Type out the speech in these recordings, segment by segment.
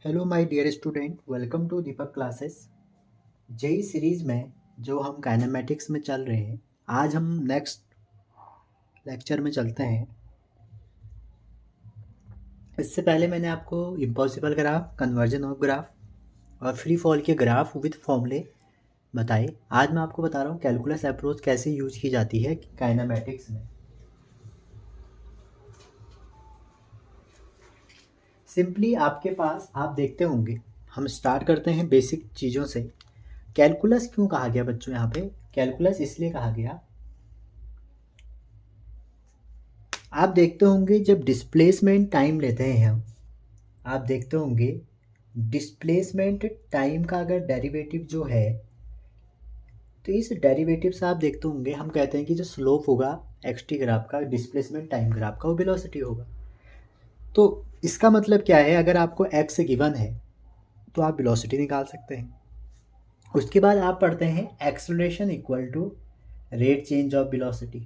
Hello my dear student, welcome to Deepak classes. JEE series में जो हम काइनेमेटिक्स में चल रहे हैं, आज हम नेक्स्ट लेक्चर में चलते हैं। इससे पहले मैंने आपको impossible graph, conversion of graph और फ्री फॉल के ग्राफ विद फॉर्मूले बताए। आज मैं आपको बता रहा हूँ कैलकुलस अप्रोच कैसे यूज की जाती है काइनेमेटिक्स में। सिंपली आपके पास आप देखते होंगे, हम स्टार्ट करते हैं बेसिक चीज़ों से। कैलकुलस क्यों कहा गया बच्चों? यहाँ पे कैलकुलस इसलिए कहा गया, आप देखते होंगे जब डिस्प्लेसमेंट टाइम लेते हैं हम, आप देखते होंगे डिस्प्लेसमेंट टाइम का अगर डेरिवेटिव जो है, तो इस डेरिवेटिव से आप देखते होंगे हम कहते हैं कि जो स्लोप होगा एक्स टी ग्राफ का, डिस्प्लेसमेंट टाइम ग्राफ का, वो वेलोसिटी होगा। तो इसका मतलब क्या है, अगर आपको एक्स गिवन है तो आप वेलोसिटी निकाल सकते हैं। उसके बाद आप पढ़ते हैं acceleration equal to rate change of velocity,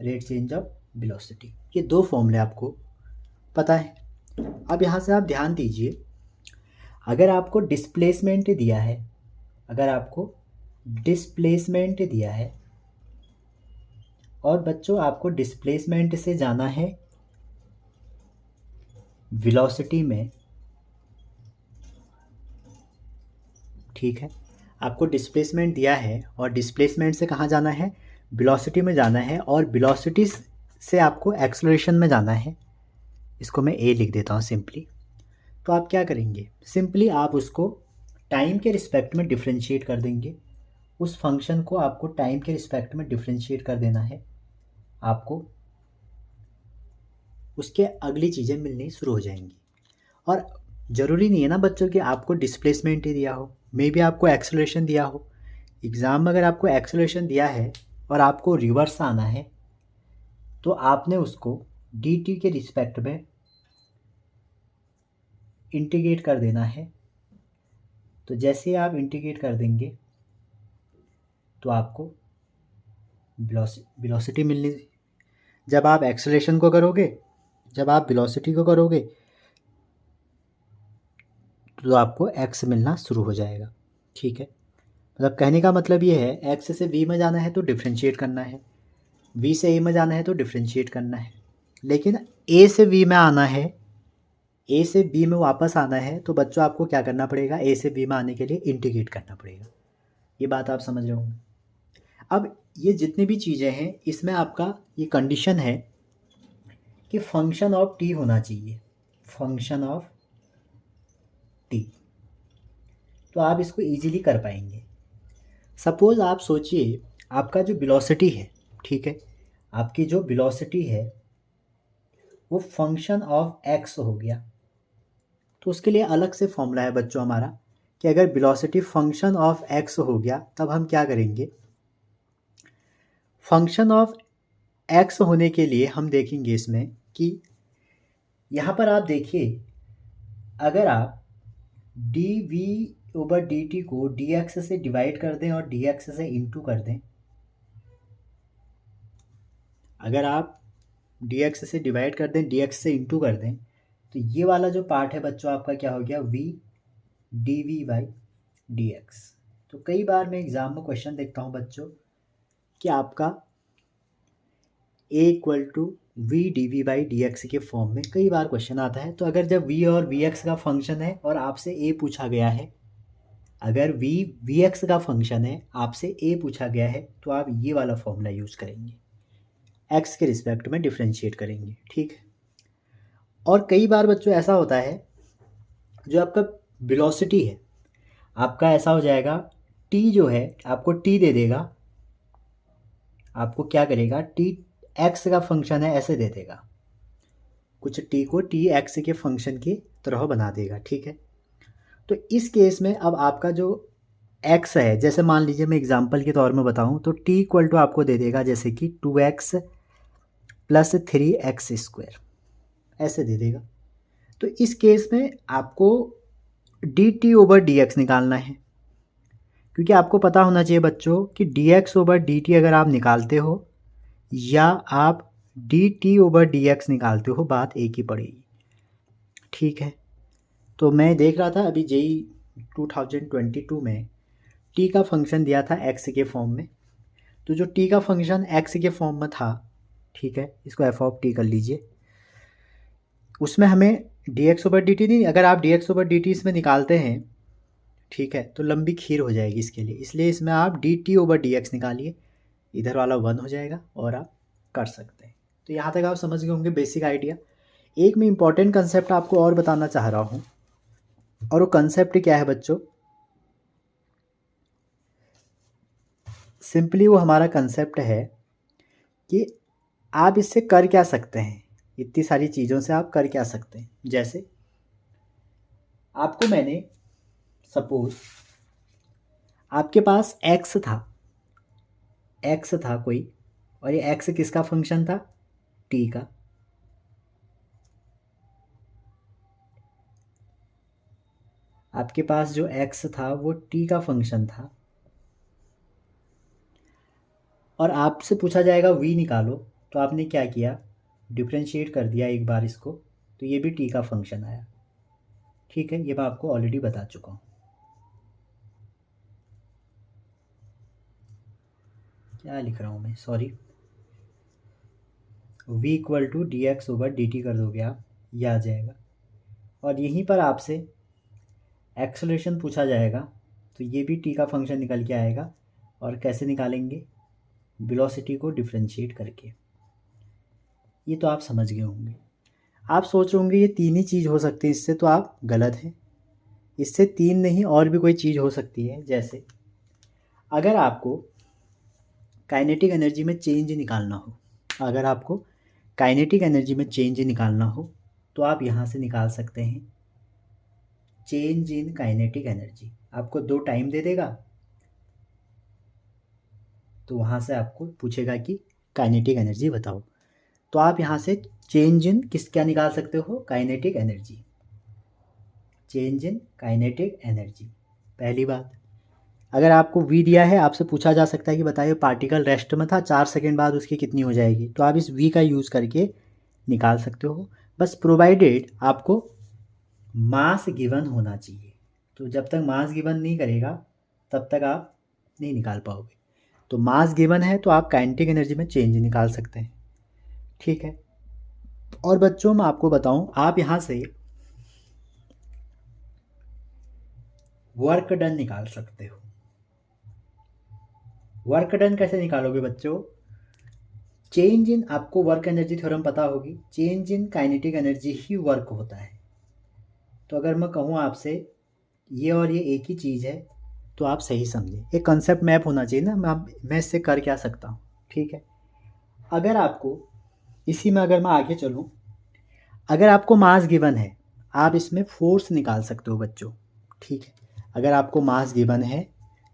rate change of velocity. ये दो फॉर्मूले आपको पता है। अब यहाँ से आप ध्यान दीजिए, अगर आपको डिस्प्लेसमेंट दिया है, अगर आपको डिस्प्लेसमेंट दिया है और बच्चों आपको डिस्प्लेसमेंट से जाना है वेलोसिटी में, ठीक है, आपको डिस्प्लेसमेंट दिया है और डिस्प्लेसमेंट से कहाँ जाना है, वेलोसिटी में जाना है, और वेलोसिटी से आपको एक्सेलरेशन में जाना है। इसको मैं ए लिख देता हूँ सिंपली। तो आप क्या करेंगे, सिंपली आप उसको टाइम के रिस्पेक्ट में डिफ्रेंशिएट कर देंगे। उस फंक्शन को आपको टाइम के रिस्पेक्ट में डिफ्रेंशिएट कर देना है, आपको उसके अगली चीज़ें मिलनी शुरू हो जाएंगी। और ज़रूरी नहीं है ना बच्चों कि आपको डिस्प्लेसमेंट ही दिया हो, मे बी आपको एक्सेलरेशन दिया हो। एग्ज़ाम में अगर आपको एक्सेलरेशन दिया है और आपको रिवर्स आना है, तो आपने उसको डी टी के रिस्पेक्ट में इंटीग्रेट कर देना है। तो जैसे ही आप इंटीग्रेट कर देंगे तो आपको वेलोसिटी मिलनी। जब आप एक्सेलरेशन को करोगे, जब आप वेलोसिटी को करोगे, तो आपको एक्स मिलना शुरू हो जाएगा। ठीक है, मतलब कहने का मतलब ये है, एक्स से वी में जाना है तो डिफ्रेंशिएट करना है, वी से ए में जाना है तो डिफ्रेंशिएट करना है। लेकिन ए से वी में आना है, ए से बी में वापस आना है, तो बच्चों आपको क्या करना पड़ेगा, ए से बी में आने के लिए इंटीग्रेट करना पड़ेगा। ये बात आप समझ रहे होंगे। अब ये जितनी भी चीज़ें हैं, इसमें आपका ये कंडीशन है कि फंक्शन ऑफ टी होना चाहिए, फंक्शन ऑफ टी, तो आप इसको इजीली कर पाएंगे। सपोज़ आप सोचिए आपका जो वेलोसिटी है, ठीक है, आपकी जो वेलोसिटी है वो फंक्शन ऑफ एक्स हो गया। तो उसके लिए अलग से फॉर्मूला है बच्चों हमारा, कि अगर वेलोसिटी फंक्शन ऑफ एक्स हो गया तब हम क्या करेंगे। फंक्शन ऑफ एक्स होने के लिए हम देखेंगे इसमें कि यहाँ पर आप देखिए, अगर आप D V over D T को डी एक्स से डिवाइड कर दें और डी एक्स से इंटू कर दें, अगर आप डी एक्स से डिवाइड कर दें, डी एक्स से इंटू कर दें, तो ये वाला जो पार्ट है बच्चों आपका क्या हो गया, V D V by D X. तो कई बार मैं एग्ज़ाम में क्वेश्चन देखता हूँ बच्चों कि आपका A equal to V D V by D X के फॉर्म में कई बार क्वेश्चन आता है। तो अगर जब वी और वी एक्स का फंक्शन है और आपसे ए पूछा गया है, अगर वी वी एक्स का फंक्शन है, आपसे ए पूछा गया है, तो आप ये वाला फॉर्मूला यूज़ करेंगे, एक्स के रिस्पेक्ट में डिफ्रेंशिएट करेंगे। ठीक है, और कई बार बच्चों ऐसा होता है, जो आपका वेलोसिटी है आपका ऐसा हो जाएगा, टी जो है आपको टी दे देगा, आपको क्या करेगा, टी एक्स का फंक्शन है ऐसे दे देगा, कुछ टी को टी एक्स के फंक्शन की तरह बना देगा। ठीक है, तो इस केस में अब आपका जो एक्स है, जैसे मान लीजिए मैं एग्जांपल के तौर में बताऊं, तो टी इक्वल टू आपको दे देगा जैसे कि 2x प्लस 3x स्क्वायर, ऐसे दे देगा। तो इस केस में आपको D T over D x निकालना है, क्योंकि आपको पता होना चाहिए बच्चों कि D X over D T अगर आप निकालते हो या आप D T over D x निकालते हो, बात एक ही पड़ेगी। ठीक है, तो मैं देख रहा था अभी जेई 2022 में टी का फंक्शन दिया था एक्स के फॉर्म में। तो जो टी का फंक्शन एक्स के फॉर्म में था, ठीक है, इसको एफ ऑफ टी कर लीजिए, उसमें हमें D X over D T नहीं, अगर आप D X over D T इसमें निकालते हैं, ठीक है, तो लंबी खीर हो जाएगी इसके लिए, इसलिए इसमें आप D T over D x निकालिए, इधर वाला 1 हो जाएगा और आप कर सकते हैं। तो यहाँ तक आप समझ गए होंगे बेसिक आइडिया। एक मैं इम्पॉर्टेंट कंसेप्ट आपको और बताना चाह रहा हूँ, और वो कंसेप्ट क्या है बच्चों, सिंपली वो हमारा कंसेप्ट है कि आप इससे कर क्या सकते हैं, इतनी सारी चीज़ों से आप कर क्या सकते हैं। जैसे आपको मैंने सपोज आपके पास एक्स था कोई, और ये एक्स किसका फंक्शन था, टी का। आपके पास जो एक्स था वो टी का फंक्शन था, और आपसे पूछा जाएगा वी निकालो, तो आपने क्या किया, डिफरेंशिएट कर दिया एक बार इसको, तो ये भी टी का फंक्शन आया। ठीक है, ये मैं आपको ऑलरेडी बता चुका हूँ। क्या लिख रहा हूँ मैं, sorry, v equal to D X over D T कर दोगे आप, ये आ जाएगा। और यहीं पर आपसे एक्सेलरेशन पूछा जाएगा, तो ये भी टी का फंक्शन निकल के आएगा। और कैसे निकालेंगे, वेलोसिटी को डिफरेंशिएट करके। ये तो आप समझ गए होंगे। आप सोच रहे होंगे ये तीन ही चीज़ हो सकती है इससे, तो आप गलत हैं। इससे तीन नहीं और भी कोई चीज़ हो सकती है। जैसे अगर आपको काइनेटिक एनर्जी में चेंज निकालना हो, अगर आपको काइनेटिक एनर्जी में चेंज निकालना हो, तो आप यहाँ से निकाल सकते हैं चेंज इन काइनेटिक एनर्जी। आपको 2 टाइम दे देगा, तो वहाँ से आपको पूछेगा कि काइनेटिक एनर्जी बताओ, तो आप यहाँ से चेंज इन क्या निकाल सकते हो, kinetic energy, change in kinetic energy. पहली बात, अगर आपको वी दिया है, आपसे पूछा जा सकता है कि बताइए पार्टिकल रेस्ट में था, 4 सेकेंड बाद उसकी कितनी हो जाएगी, तो आप इस वी का यूज़ करके निकाल सकते हो। बस प्रोवाइडेड आपको मास गिवन होना चाहिए। तो जब तक मास गिवन नहीं करेगा तब तक आप नहीं निकाल पाओगे। तो मास गिवन है तो आप काइनेटिक एनर्जी में चेंज निकाल सकते हैं। ठीक है, और बच्चों मैं आपको बताऊं, आप यहाँ से वर्क डन निकाल सकते हो। वर्क डन कैसे निकालोगे बच्चों, चेंज इन, आपको वर्क एनर्जी थ्योरम पता होगी, change in kinetic energy he work होता है। तो अगर मैं कहूँ आपसे ये और ये एक ही चीज़ है, तो आप सही समझे। एक कंसेप्ट मैप होना चाहिए ना, मैं इससे कर क्या सकता हूँ। ठीक है, अगर आपको इसी में अगर मैं आगे चलूँ, अगर आपको मास गिवन है, आप इसमें फोर्स निकाल सकते हो बच्चों। ठीक है, अगर आपको मास गिवन है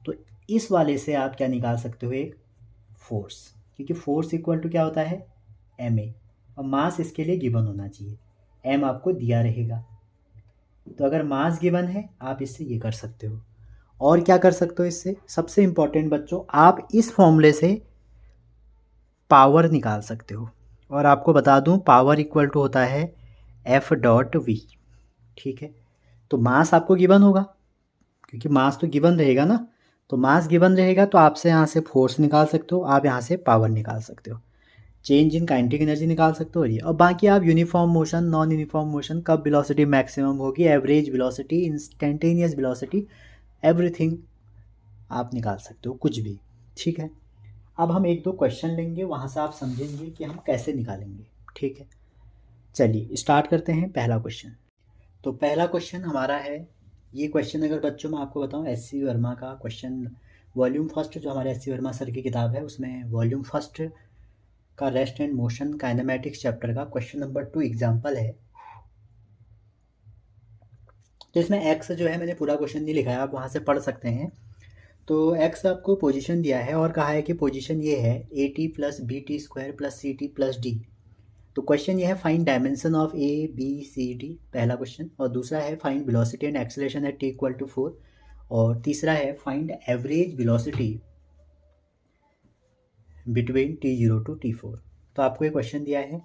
तो इस वाले से आप क्या निकाल सकते हो, एक फोर्स, क्योंकि फोर्स इक्वल टू क्या होता है, एम ए, और मास इसके लिए गिवन होना चाहिए, एम आपको दिया रहेगा। तो अगर मास गिवन है आप इससे ये कर सकते हो। और क्या कर सकते हो इससे, सबसे इम्पॉर्टेंट बच्चों, आप इस फॉर्मूले से पावर निकाल सकते हो। और आपको बता दूं पावर इक्वल टू होता है एफ डॉट वी। ठीक है, तो मास आपको गिवन होगा, क्योंकि मास तो गिवन रहेगा ना, तो मास गिवन रहेगा तो आपसे यहाँ से फोर्स निकाल सकते हो, आप यहाँ से पावर निकाल सकते हो, चेंज इन काइनेटिक एनर्जी निकाल सकते हो। और बाकी आप uniform motion, non uniform motion, कब वेलोसिटी मैक्सिमम होगी, average velocity, instantaneous velocity, everything आप निकाल सकते हो, कुछ भी। ठीक है, अब हम 1-2 क्वेश्चन लेंगे, वहाँ से आप समझेंगे कि हम कैसे निकालेंगे। ठीक है, चलिए स्टार्ट करते हैं। पहला क्वेश्चन, तो पहला क्वेश्चन हमारा है, ये क्वेश्चन अगर बच्चों मैं आपको बताऊं एस.सी. वर्मा का क्वेश्चन, वॉल्यूम फर्स्ट जो हमारे एस.सी. वर्मा सर की किताब है, उसमें वॉल्यूम फर्स्ट का rest and motion kinematics chapter का क्वेश्चन नंबर 2 एग्जाम्पल है। तो इसमें एक्स जो है, मैंने पूरा क्वेश्चन नहीं लिखा है, आप वहाँ से पढ़ सकते हैं। तो एक्स आपको पोजीशन दिया है और कहा है कि पोजीशन ये है A T plus B T square plus C T plus D. तो क्वेश्चन ये है find dimension of A B C D, पहला क्वेश्चन। और दूसरा है find velocity and acceleration at T equal to 4। और तीसरा है find average velocity between T0 to T4। तो आपको ये क्वेश्चन दिया है,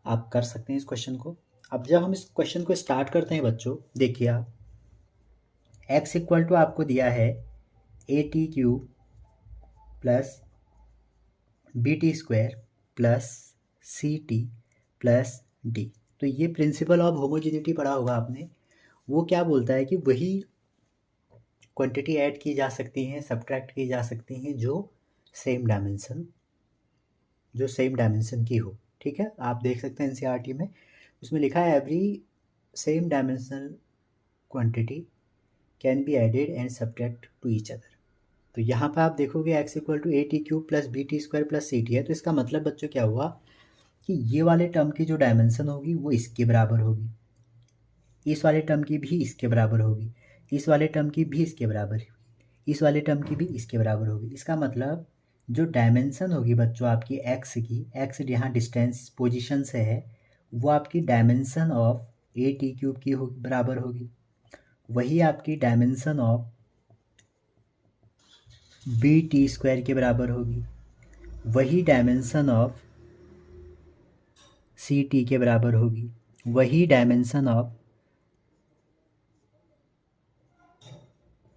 आप कर सकते हैं इस क्वेश्चन को। अब जब हम इस क्वेश्चन को स्टार्ट करते हैं बच्चों, देखिए आप x इक्वल टू आपको दिया है AT³ plus BT² plus CT plus D। तो ये प्रिंसिपल ऑफ होमोजेनिटी पढ़ा होगा आपने। वो क्या बोलता है कि वही क्वांटिटी ऐड की जा सकती हैं, सब्ट्रैक्ट की जा सकती हैं जो सेम डायमेंशन की हो। ठीक है, आप देख सकते हैं NCERT में उसमें लिखा है every same dimensional quantity can be added and subtract to each other. तो यहाँ पर आप देखोगे x equal to AT³ plus BT² plus CT है। तो इसका मतलब बच्चों क्या हुआ कि ये वाले टर्म की जो डायमेंशन होगी वो इसके बराबर होगी, इस वाले टर्म की भी इसके बराबर होगी, इस वाले टर्म की भी इसके बराबर होगी, इस वाले टर्म की भी इसके बराबर होगी। इसका मतलब जो डायमेंशन होगी बच्चों आपकी x की, x यहाँ डिस्टेंस पोजीशन से है, वो आपकी डायमेंशन ऑफ AT³ की बराबर होगी। वही आपकी डायमेंशन ऑफ BT² के बराबर होगी, वही डायमेंशन ऑफ CT के बराबर होगी, वही डायमेंशन ऑफ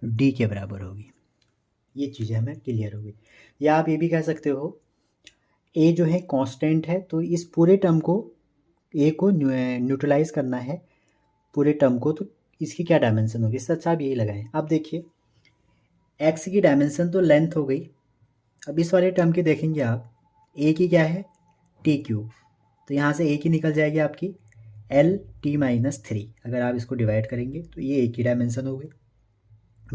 D के बराबर होगी। ये चीज़ें हमें क्लियर होगी। या आप ये भी कह सकते हो A जो है कांस्टेंट है, तो इस पूरे टर्म को A को न्यूट्रलाइज करना है पूरे टर्म को, तो इसकी क्या डायमेंशन होगी। इससे अच्छा आप यही लगाएं। अब देखिए x की डायमेंशन तो लेंथ हो गई। अब इस वाले टर्म की देखेंगे आप, A की क्या है T³, तो यहाँ से A की निकल जाएगी आपकी LT-3। अगर आप इसको डिवाइड करेंगे तो ये A की डायमेंशन हो गई।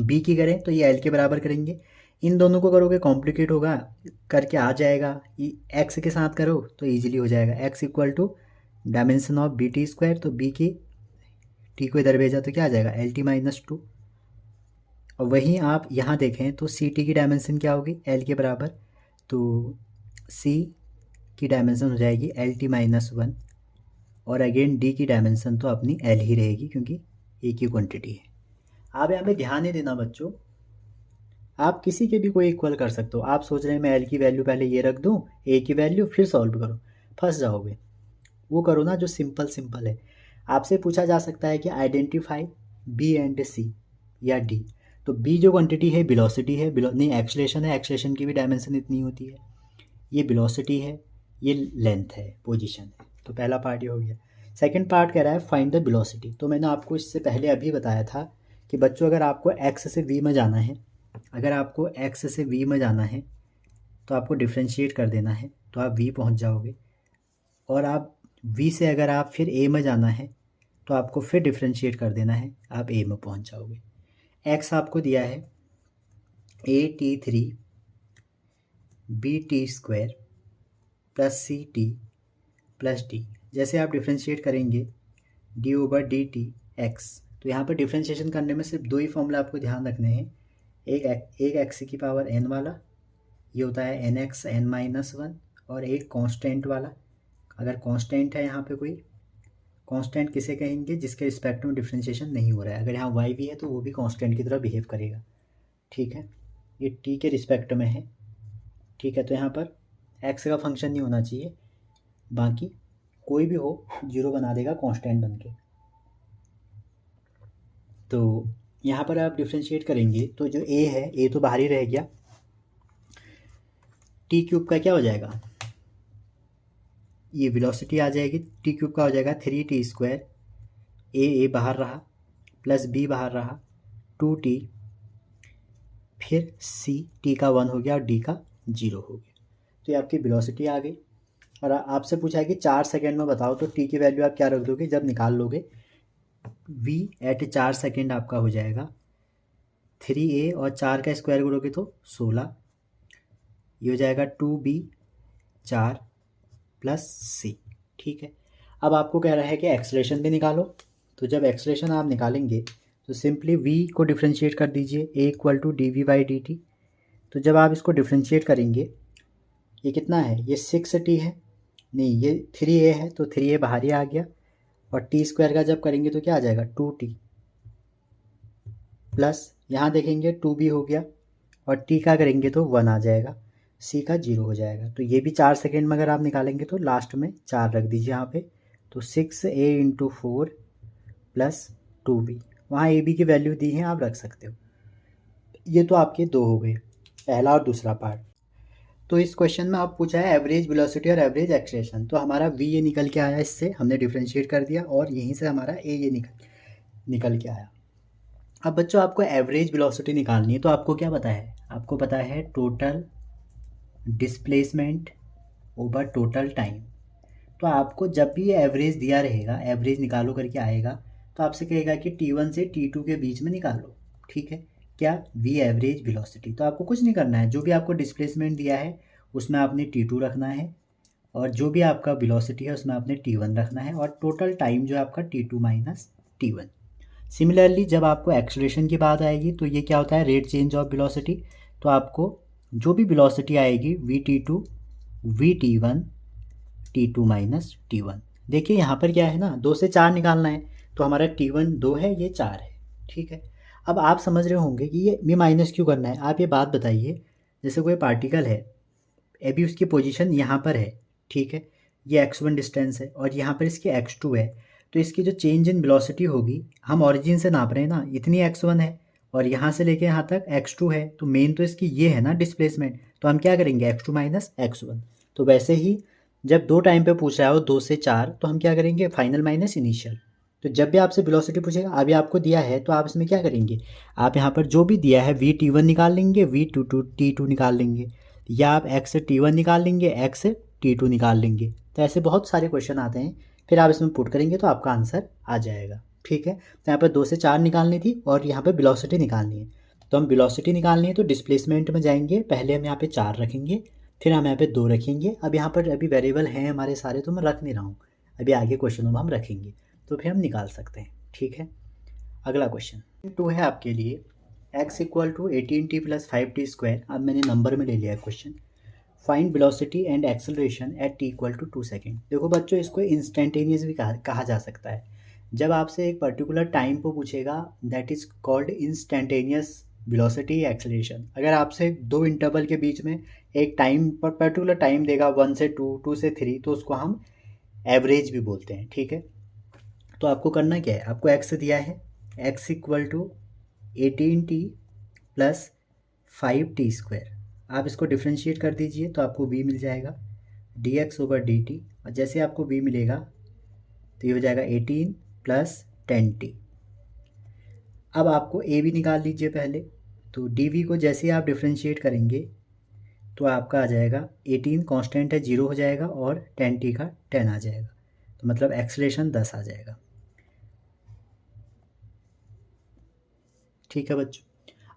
B की करें तो ये L के बराबर करेंगे। इन दोनों को करोगे कॉम्प्लिकेट होगा, करके आ जाएगा। x के साथ करो तो ईजिली हो जाएगा। x equal to dimension of BT², तो B की T को इधर भेजा तो क्या आ जाएगा LT-2। और वहीं आप यहाँ देखें तो CT की डायमेंशन क्या होगी L के बराबर, तो C की डायमेंशन हो जाएगी LT-1, और अगेन D की डायमेंशन तो अपनी L ही रहेगी क्योंकि एक ही क्वांटिटी है। आप यहाँ पे ध्यान नहीं देना बच्चों, आप किसी के भी कोई इक्वल कर सकते हो। आप सोच रहे हैं मैं L की वैल्यू पहले ये रख दूँ, A की वैल्यू फिर सॉल्व करो, फंस जाओगे। वो करो ना जो सिंपल है। आपसे पूछा जा सकता है कि आइडेंटिफाई B एंड C या D। तो B जो क्वांटिटी है वेलोसिटी है, नहीं एक्सेलरेशन है, एक्सेलरेशन की भी डायमेंशन इतनी होती है। ये वेलोसिटी है, ये लेंथ है, पोजीशन है। तो पहला पार्ट ये हो गया। सेकंड पार्ट कह रहा है फाइंड द वेलोसिटी। तो मैंने आपको इससे पहले अभी बताया था कि बच्चों अगर आपको x से v में जाना है, अगर आपको x से v में जाना है तो आपको डिफ्रेंशिएट कर देना है, तो आप v पहुंच जाओगे। और आप v से अगर आप फिर a में जाना है तो आपको फिर डिफ्रेंशिएट कर देना है, आप a में पहुंच जाओगे। x आपको दिया है AT3 BT² plus CT plus D। जैसे आप डिफ्रेंशिएट करेंगे d/dt x, तो यहाँ पर डिफ्रेंशिएशन करने में सिर्फ दो ही फॉर्मूला आपको ध्यान रखने हैं। एक x की पावर n वाला, ये होता है nx n-1, और एक कांस्टेंट वाला। अगर कांस्टेंट है यहाँ पे कोई, कांस्टेंट किसे कहेंगे जिसके रिस्पेक्ट में डिफ्रेंशिएशन नहीं हो रहा है। अगर यहाँ y भी है तो वो भी कांस्टेंट की तरह बिहेव करेगा। ठीक है, ये t के रिस्पेक्ट में है। ठीक है, तो यहाँ पर x का फंक्शन नहीं होना चाहिए, बाकी कोई भी हो जीरो बना देगा कांस्टेंट बन के। तो यहाँ पर आप डिफ्रेंशिएट करेंगे तो जो a है, a तो बाहर ही रह गया। T³ का क्या हो जाएगा, ये वेलोसिटी आ जाएगी। T³ का हो जाएगा 3T², a बाहर रहा, प्लस b बाहर रहा 2T, फिर c, t का 1 हो गया और d का 0 हो गया। तो ये आपकी वेलोसिटी आ गई। और आपसे पूछा है कि 4 सेकेंड में बताओ, तो t की वैल्यू आप क्या रख दोगे जब निकाल लोगे। v एट 4 सेकेंड आपका हो जाएगा 3a, और 4 का स्क्वायर करोगे तो 16, ये हो जाएगा 2b 4 प्लस c। ठीक है, अब आपको कह रहा है कि एक्सेलरेशन भी निकालो। तो जब एक्सेलरेशन आप निकालेंगे तो सिंपली v को डिफ्रेंशिएट कर दीजिए, a इक्वल टू dv/dt। तो जब आप इसको डिफ्रेंशिएट करेंगे, ये कितना है, ये 6t है, नहीं ये 3a है, तो 3a बाहर ही आ गया। और t² का जब करेंगे तो क्या आ जाएगा 2t, प्लस यहाँ देखेंगे 2b हो गया, और t का करेंगे तो 1 आ जाएगा, c का 0 हो जाएगा। तो ये भी 4 सेकेंड में अगर आप निकालेंगे तो लास्ट में 4 रख दीजिए यहाँ पे, तो 6a/4 + 2b, वहाँ ए बी की वैल्यू दी है, आप रख सकते हो। ये तो आपके दो हो गए, पहला और दूसरा पार्ट। तो इस क्वेश्चन में आप पूछा है एवरेज वेलोसिटी और एवरेज एक्सेलरेशन, तो हमारा वी ये निकल के आया, इससे हमने डिफ्रेंशिएट कर दिया और यहीं से हमारा ए ये निकल के आया। अब बच्चों आपको एवरेज वेलोसिटी निकालनी है, तो आपको क्या पता है, आपको पता है total displacement over total time. तो आपको जब भी ये एवरेज दिया रहेगा, एवरेज निकालो करके आएगा, तो आपसे कहेगा कि T1 से T2 के बीच में निकालो, ठीक है। क्या, वी एवरेज वेलोसिटी। तो आपको कुछ नहीं करना है, जो भी आपको डिस्प्लेसमेंट दिया है उसमें आपने T2 रखना है, और जो भी आपका वेलोसिटी है उसमें आपने T1 रखना है, और टोटल टाइम जो है आपका T2 - T1। सिमिलरली जब आपको एक्सेलरेशन की बात आएगी तो ये क्या होता है, रेट चेंज ऑफ वेलोसिटी। तो आपको जो भी वेलोसिटी आएगी VT2 VT1 T2 - T1। देखिए यहाँ पर क्या है ना, 2 से 4 निकालना है, तो हमारा T1 2 है, ये 4 है, ठीक है। अब आप समझ रहे होंगे कि ये माइनस क्यों करना है। आप ये बात बताइए, जैसे कोई पार्टिकल है, अभी उसकी पोजीशन यहाँ पर है, ठीक है, ये x1 डिस्टेंस है और यहाँ पर इसकी x2 है, तो इसकी जो चेंज इन वेलोसिटी होगी, हम ऑरिजिन से नाप रहे हैं ना, इतनी x1 है और यहाँ से लेके यहाँ तक x2 है, तो मेन तो इसकी ये है ना डिस्प्लेसमेंट, तो हम क्या करेंगे x2 - x1। तो वैसे ही जब दो टाइम पे पूछ रहा हो 2 से 4, तो हम क्या करेंगे, फाइनल माइनस इनिशियल। तो जब भी आपसे वेलोसिटी पूछेगा, अभी आपको दिया है, तो आप इसमें क्या करेंगे, आप यहाँ पर जो भी दिया है VT1 निकाल लेंगे, T2 निकाल लेंगे, या आप x से T1 निकाल लेंगे, x से T2 निकाल लेंगे। तो ऐसे बहुत सारे क्वेश्चन आते हैं, फिर आप इसमें पुट करेंगे तो आपका आंसर आ जाएगा, ठीक है। तो यहाँ पर 2 से 4 निकालनी थी और यहाँ पर वेलोसिटी निकालनी है। तो हम वेलोसिटी निकालनी है तो डिस्प्लेसमेंट में जाएंगे, पहले हम यहाँ पे 4 रखेंगे, फिर हम यहाँ पे 2 रखेंगे। अब यहाँ पर अभी वेरिएबल हैं हमारे सारे, तो मैं रख नहीं रहा हूँ, अभी आगे क्वेश्चनों में हम रखेंगे, तो फिर हम निकाल सकते हैं, ठीक है। अगला क्वेश्चन 2 है आपके लिए, x = 18t + 5t²। अब मैंने नंबर में ले लिया है question. Find velocity and acceleration eight t = 2 second. देखो बच्चों, इसको इंस्टेंटेनियस भी कहा जा सकता है। जब आपसे एक पर्टिकुलर टाइम को पूछेगा, that is called instantaneous velocity acceleration. अगर आपसे दो इंटरवल के बीच में एक टाइम पर पर्टिकुलर टाइम देगा, 1 से 2, 2 से 3, तो उसको हम एवरेज भी बोलते हैं, ठीक है। तो आपको करना क्या है, आपको x दिया है, x = 18t + 5t²। आप इसको डिफ्रेंशिएट कर दीजिए तो आपको v मिल जाएगा, dx/dt। और जैसे आपको v मिलेगा तो ये हो जाएगा 18 + 10t। अब आपको a भी निकाल लीजिए पहले, तो dv को जैसे ही आप डिफ्रेंशिएट करेंगे तो आपका आ जाएगा 18 कांस्टेंट है, 0 हो जाएगा, और 10t का 10 आ जाएगा, तो मतलब एक्सेलरेशन 10 आ जाएगा, ठीक है बच्चों।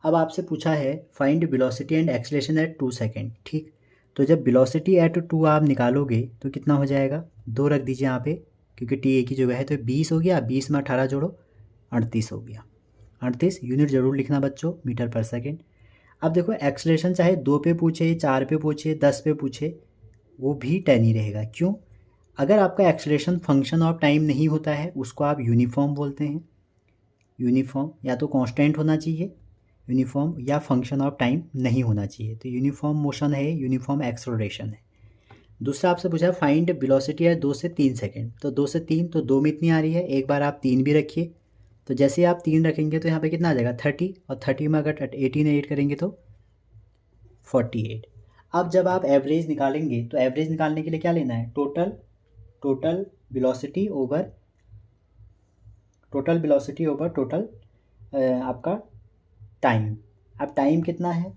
अब आपसे पूछा है find velocity and acceleration eight 2 second, ठीक। तो जब वेलोसिटी एट 2 आप निकालोगे तो कितना हो जाएगा, 2 रख दीजिए यहाँ पे, क्योंकि टी ए की जगह है, तो 20 हो गया, 20 में 18 जोड़ो, 38 हो गया। 38 यूनिट ज़रूर लिखना बच्चों, मीटर पर सेकेंड। अब देखो एक्सेलरेशन चाहे 2 पे पूछे, 4 पे पूछे, 10 पे पूछे, वो भी 10 ही रहेगा। क्यों, अगर आपका एक्सेलरेशन फंक्शन ऑफ टाइम नहीं होता है, उसको आप यूनिफॉर्म बोलते हैं। यूनिफॉर्म या तो कांस्टेंट होना चाहिए, यूनिफॉर्म या फंक्शन ऑफ टाइम नहीं होना चाहिए। तो यूनिफॉर्म मोशन है, यूनिफॉर्म एक्सेलरेशन है। दूसरा आपसे पूछा है फाइंड वेलोसिटी है 2 से 3 सेकेंड। तो 2 से 3, तो 2 में इतनी आ रही है, एक बार आप 3 भी रखिए, तो जैसे आप 3 रखेंगे तो यहाँ पे कितना आ जाएगा 30, और 30 में अगर 18 ऐड करेंगे तो 48। अब जब आप एवरेज निकालेंगे तो एवरेज निकालने के लिए क्या लेना है, टोटल वेलोसिटी ओवर टोटल आपका टाइम। अब टाइम कितना है,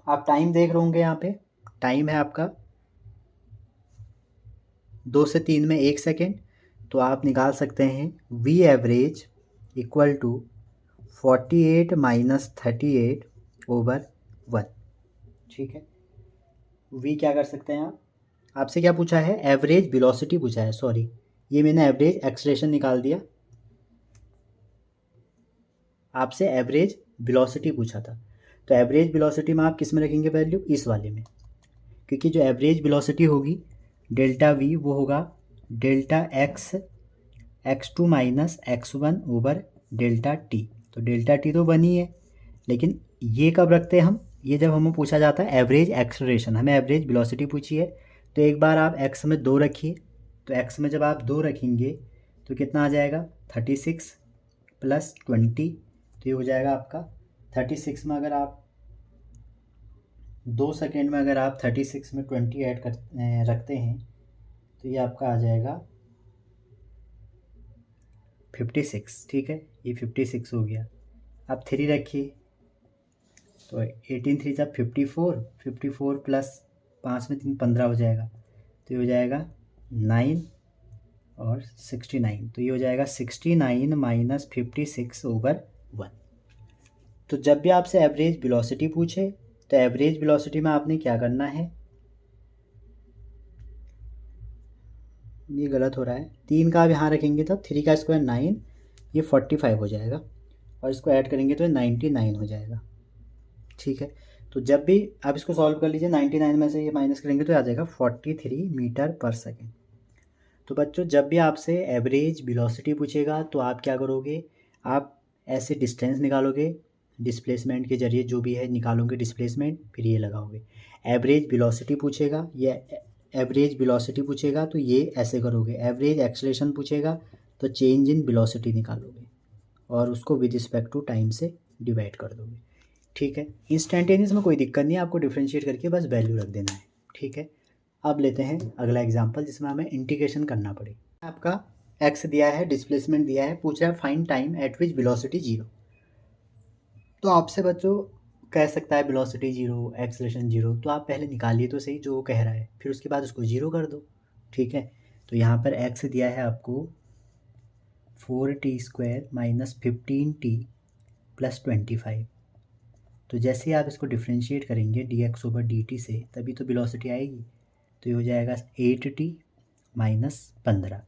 आप टाइम देख रहे होंगे, यहाँ पे टाइम है आपका 2 से 3 में 1 सेकेंड, तो आप निकाल सकते हैं v एवरेज = 48 - 38/1, ठीक है। v क्या कर सकते हैं आप, आपसे क्या पूछा है, एवरेज वेलोसिटी पूछा है, सॉरी, ये मैंने एवरेज एक्सेलरेशन निकाल दिया, आपसे एवरेज वेलोसिटी पूछा था। तो एवरेज वेलोसिटी में आप किस में रखेंगे वैल्यू, इस वाले में, क्योंकि जो एवरेज वेलोसिटी होगी डेल्टा वी, वो होगा डेल्टा x2 - x1/डेल्टा t। तो डेल्टा t तो 1 ही है, लेकिन ये कब रखते हैं हम, ये जब हमें पूछा जाता है एवरेज एक्सेलरेशन, हमें एवरेज वेलोसिटी पूछी है, तो एक बार आप x में 2 रखिए, तो x में जब आप 2 रखेंगे तो कितना आ जाएगा 36 प्लस 20, तो ये हो जाएगा आपका 36 में अगर आप 2 सेकेंड में अगर आप 36 में 20 ऐड कर रखते हैं तो ये आपका आ जाएगा 56। ठीक है, ये 56 हो गया। आप 3 रखिए, तो 18 3 जा 54, 54 प्लस 5 में 3 15 हो जाएगा, तो ये हो जाएगा 9 और 69, तो ये हो जाएगा 69 माइनस 56/1। तो जब भी आपसे एवरेज वेलोसिटी पूछे तो एवरेज वेलोसिटी में आपने क्या करना है, ये गलत हो रहा है, 3 का आप यहाँ रखेंगे तो 3 का स्क्वायर 9, ये 45 हो जाएगा, और इसको ऐड करेंगे तो 99 हो जाएगा। ठीक है, तो जब भी आप इसको सॉल्व कर लीजिए, 99 में से ये माइनस करेंगे तो आ जाएगा 43 मीटर पर सेकेंड। तो बच्चों जब भी आपसे एवरेज वेलोसिटी पूछेगा तो आप क्या करोगे, आप ऐसे डिस्टेंस निकालोगे, डिस्प्लेसमेंट के जरिए जो भी है निकालोगे डिस्प्लेसमेंट, फिर ये लगाओगे। एवरेज वेलोसिटी पूछेगा, ये एवरेज वेलोसिटी पूछेगा तो ये ऐसे करोगे। एवरेज एक्सेलरेशन पूछेगा तो चेंज इन वेलोसिटी निकालोगे और उसको विद रिस्पेक्ट टू टाइम से डिवाइड कर दोगे। ठीक है, इंस्टेंटेनियस में कोई दिक्कत नहीं है, आपको डिफ्रेंशिएट करके बस वैल्यू रख देना है। ठीक है, अब लेते हैं अगला एग्जांपल जिसमें हमें इंटीग्रेशन करना पड़े। आपका एक्स दिया है, डिस्प्लेसमेंट दिया है, पूछ रहा है फाइंड टाइम एट विच वेलोसिटी 0। तो आपसे बच्चों कह सकता है वेलोसिटी 0, एक्सेलरेशन 0, तो आप पहले निकालिए तो सही जो वो कह रहा है, फिर उसके बाद उसको 0 कर दो। ठीक है, तो यहाँ पर एक्स दिया है आपको 4t² माइनस 15t प्लस 25। तो जैसे ही आप इसको डिफ्रेंशिएट करेंगे dx/dt से, तभी तो वेलोसिटी आएगी, तो ये हो जाएगा 8t माइनस 15।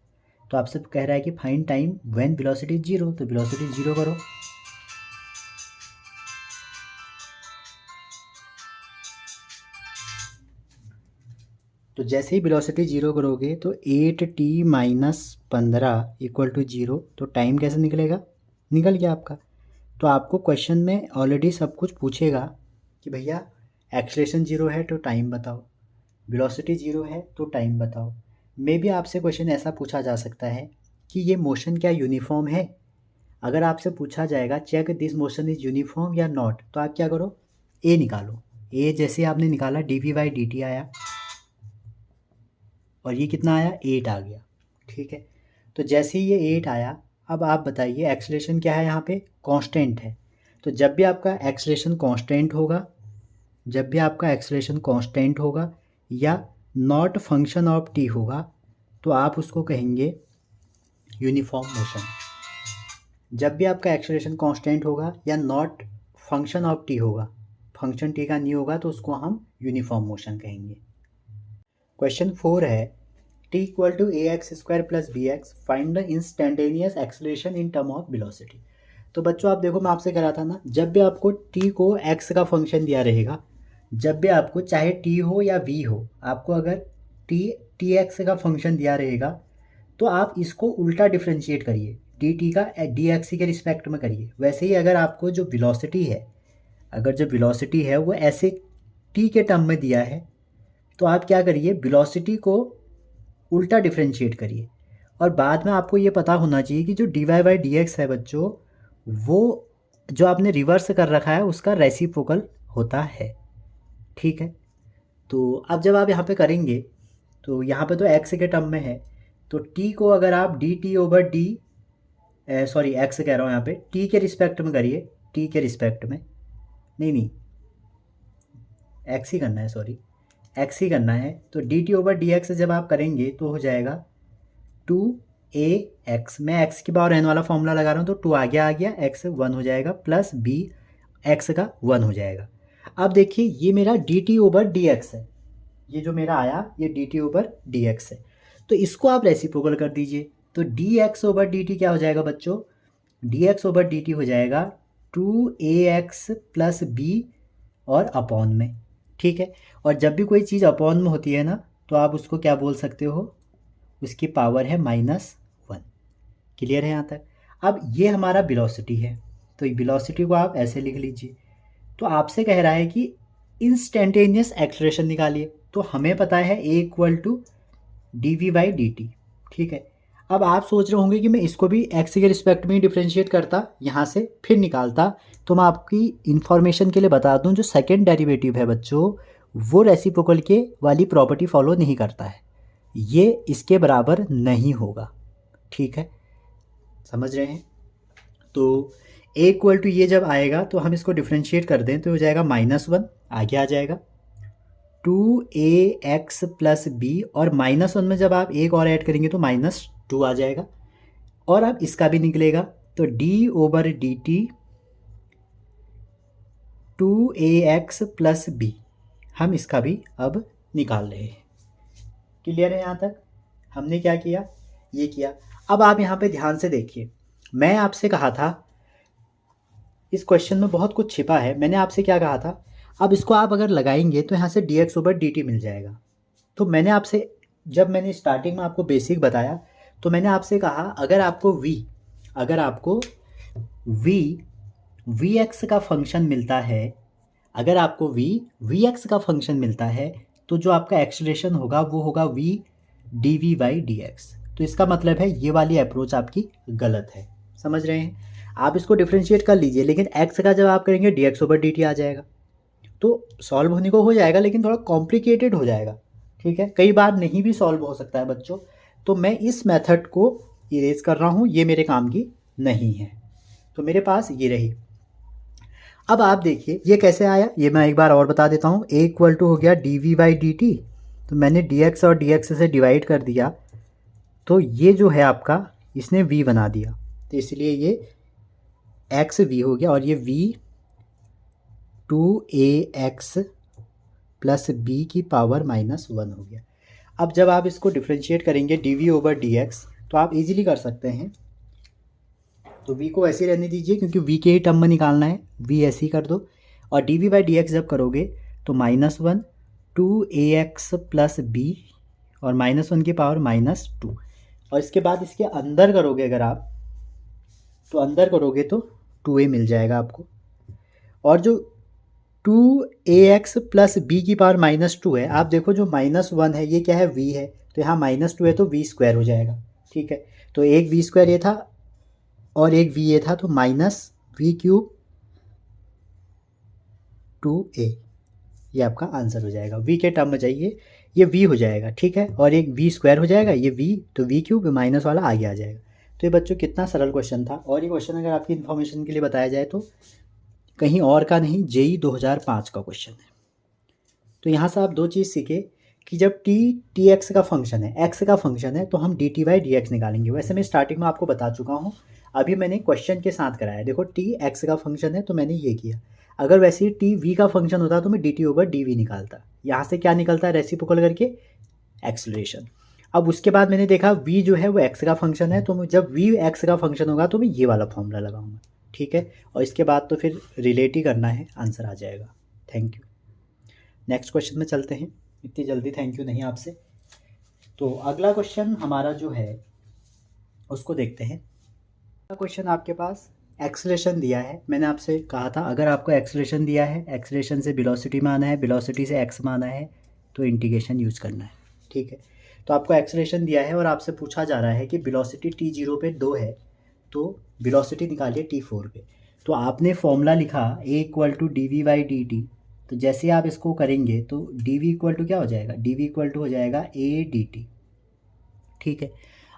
तो आपसे कह रहा है कि फाइंड टाइम व्हेन वेलोसिटी 0, तो वेलोसिटी 0 करो। तो जैसे ही वेलोसिटी 0 करोगे तो 8t माइनस 15 इक्वल टू 0, तो टाइम कैसे निकलेगा, निकल गया आपका। तो आपको क्वेश्चन में ऑलरेडी सब कुछ पूछेगा कि भैया एक्सेलरेशन 0 है तो टाइम बताओ, वेलोसिटी 0 है तो टाइम बताओ। मे भी आपसे क्वेश्चन ऐसा पूछा जा सकता है कि ये मोशन क्या यूनिफॉर्म है। अगर आपसे पूछा जाएगा check this motion is uniform या नॉट, तो आप क्या करो, ए निकालो। ए जैसे आपने निकाला dv/dt आया, और ये कितना आया 8 आ गया। ठीक है, तो जैसे ही ये 8 आया, अब आप बताइए एक्सेलरेशन क्या है, यहाँ पे कांस्टेंट है। तो जब भी आपका एक्सेलरेशन कांस्टेंट होगा, जब भी आपका एक्सेलरेशन कांस्टेंट होगा या नॉट फंक्शन ऑफ टी होगा, तो आप उसको कहेंगे यूनिफॉर्म मोशन। जब भी आपका एक्सेलरेशन कांस्टेंट होगा या नॉट फंक्शन ऑफ टी होगा, फंक्शन टी का नहीं होगा, तो उसको हम यूनिफॉर्म मोशन कहेंगे। क्वेश्चन 4 है t equal to ax² plus bx, find the instantaneous acceleration in term of velocity. तो बच्चों आप देखो, मैं आपसे कह रहा था ना, जब भी आपको t को x का फंक्शन दिया रहेगा, जब भी आपको चाहे t हो या v हो, आपको अगर tx का फंक्शन दिया रहेगा तो आप इसको उल्टा डिफ्रेंशिएट करिए, dt का dx के रिस्पेक्ट में करिए। वैसे ही अगर आपको जो वेलोसिटी है, अगर जो वेलोसिटी है वो ऐसे t के टर्म में दिया है, तो आप क्या करिए, वेलोसिटी को उल्टा डिफ्रेंशिएट करिए। और बाद में आपको ये पता होना चाहिए कि जो dy/dx है बच्चों, वो जो आपने रिवर्स कर रखा है उसका रेसिप्रोकल होता है। ठीक है, तो अब जब आप यहाँ पे करेंगे तो यहाँ पे तो x के टर्म में है, तो t को अगर आप dt/d, सॉरी x कह रहा हूँ यहाँ पे, t के रिस्पेक्ट में करिए, t के रिस्पेक्ट में, नहीं x ही करना है, सॉरी x ही करना है। तो dt/dx जब आप करेंगे तो हो जाएगा 2ax, मैं x की पावर n वाला फॉर्मूला लगा रहा हूँ, तो 2 आ गया, x 1 हो जाएगा, प्लस b x का 1 हो जाएगा। अब देखिए ये मेरा dt/dx है, ये जो मेरा आया ये dt/dx है, तो इसको आप रेसिप्रोकल कर दीजिए। तो dx/dt क्या हो जाएगा बच्चों, dx/dt हो जाएगा 2ax प्लस b और अपॉन में। ठीक है, और जब भी कोई चीज़ अपॉन में होती है ना, तो आप उसको क्या बोल सकते हो, उसकी पावर है -1। क्लियर है यहाँ तक। अब ये हमारा वेलोसिटी है, तो वेलोसिटी को आप ऐसे लिख लीजिए। तो आपसे कह रहा है कि इंस्टेंटेनियस एक्सेलरेशन निकालिए, तो हमें पता है a equal to D V by D T, ठीक है। अब आप सोच रहे होंगे कि मैं इसको भी x के रिस्पेक्ट में डिफ्रेंशिएट करता, यहाँ से फिर निकालता। तो मैं आपकी इन्फॉर्मेशन के लिए बता दूं, जो सेकेंड डेरिवेटिव है बच्चों, वो रेसिप्रोकल के वाली प्रॉपर्टी फॉलो नहीं करता है, ये इसके बराबर नहीं होगा, ठीक है, समझ रहे हैं। तो a इक्वल टू ये जब आएगा तो हम इसको डिफ्रेंशिएट कर दें तो हो जाएगा -1, आगे आ जाएगा 2ax प्लस बी, और -1 में जब आप एक और ऐड करेंगे तो -2 आ जाएगा, और अब इसका भी निकलेगा तो d/dt 2ax प्लस बी, हम इसका भी अब निकाल रहे हैं। क्लियर है यहाँ तक? हमने क्या किया, ये किया। अब आप यहाँ पे ध्यान से देखिए, मैं आपसे कहा था, इस क्वेश्चन में बहुत कुछ छिपा है। मैंने आपसे क्या कहा था, अब इसको आप अगर लगाएंगे तो यहाँ से dx/dt मिल जाएगा। तो मैंने आपसे, जब मैंने स्टार्टिंग में आपको बेसिक बताया तो मैंने आपसे कहा अगर आपको v x का फंक्शन मिलता है, अगर आपको v x का फंक्शन मिलता है तो जो आपका एक्सेलरेशन होगा वो होगा v dv/dx। तो इसका मतलब है ये वाली अप्रोच आपकी गलत है, समझ रहे हैं। आप इसको डिफ्रेंशिएट कर लीजिए, लेकिन x का जब आप करेंगे dx/dt आ जाएगा। तो सॉल्व होने को हो जाएगा, लेकिन थोड़ा कॉम्प्लिकेटेड हो जाएगा, ठीक है, कई बार नहीं भी सॉल्व हो सकता है बच्चों। तो मैं इस मेथड को इरेज कर रहा हूँ, ये मेरे काम की नहीं है, तो मेरे पास ये रही। अब आप देखिए ये कैसे आया, ये मैं एक बार और बता देता हूँ। a इक्वल टू हो गया dv/dt, तो मैंने dx और dx से डिवाइड कर दिया, तो ये जो है आपका इसने v बना दिया, तो इसलिए ये x v हो गया, और ये v 2ax प्लस b की पावर -1 हो गया। अब जब आप इसको डिफ्रेंशिएट करेंगे dv/dx तो आप इजीली कर सकते हैं। तो v को ऐसे रहने दीजिए, क्योंकि v के ही टर्म में निकालना है, v ऐसे ही कर दो। और dv/dx जब करोगे तो -1 2ax प्लस b और -1 की पावर -2, और इसके बाद इसके अंदर करोगे अगर आप, तो अंदर करोगे तो 2a मिल जाएगा आपको। और जो 2ax प्लस b की पावर -2 है, आप देखो जो -1 है ये क्या है, v है, तो यहाँ -2 है तो v² हो जाएगा, ठीक है। तो एक v² ये था और एक v ये था, तो -v³ 2a, ये आपका आंसर हो जाएगा। v के टर्म में जाइए, ये v हो जाएगा, ठीक है, और एक v² हो जाएगा, ये v, तो v³ माइनस वाला आगे आ जाएगा। तो ये बच्चों कितना सरल क्वेश्चन था। और ये क्वेश्चन अगर आपकी इन्फॉर्मेशन के लिए बताया जाए तो कहीं और का नहीं, जेई 2005 का क्वेश्चन है। तो यहाँ से आप दो चीज़ सीखे कि जब टी एक्स का फंक्शन है, एक्स का फंक्शन है, तो हम dt/dx निकालेंगे। वैसे मैं स्टार्टिंग में आपको बता चुका हूँ, अभी मैंने क्वेश्चन के साथ कराया। देखो टी एक्स का फंक्शन है तो मैंने ये किया। अगर वैसे ही टी वी का फंक्शन होता तो मैं dt/dv निकालता। यहाँ से क्या निकलता है, रेसिप्रोकल करके एक्सेलरेशन। अब उसके बाद मैंने देखा v जो है वो x का फंक्शन है, तो जब v x का फंक्शन होगा तो मैं ये वाला फॉर्मूला लगाऊंगा, ठीक है। और इसके बाद तो फिर रिलेट ही करना है, आंसर आ जाएगा। Thank you. नेक्स्ट क्वेश्चन में चलते हैं। इतनी जल्दी थैंक यू नहीं आपसे। तो अगला क्वेश्चन हमारा जो है उसको देखते हैं। अगला क्वेश्चन आपके पास एक्सेलरेशन दिया है। मैंने आपसे कहा था अगर आपको एक्सेलरेशन दिया है, एक्सेलरेशन से वेलोसिटी में आना है, वेलोसिटी से एक्स में आना है, तो इंटीग्रेशन यूज़ करना है, ठीक है। तो आपको एक्सेलरेशन दिया है और आपसे पूछा जा रहा है कि वेलोसिटी t0 पे 2 है, तो वेलोसिटी निकालिए t4 पे। तो आपने फॉर्मूला लिखा a इक्वल टू dv/dt। तो जैसे आप इसको करेंगे तो dv इक्वल टू क्या हो जाएगा, dv इक्वल टू हो जाएगा a dt, ठीक है।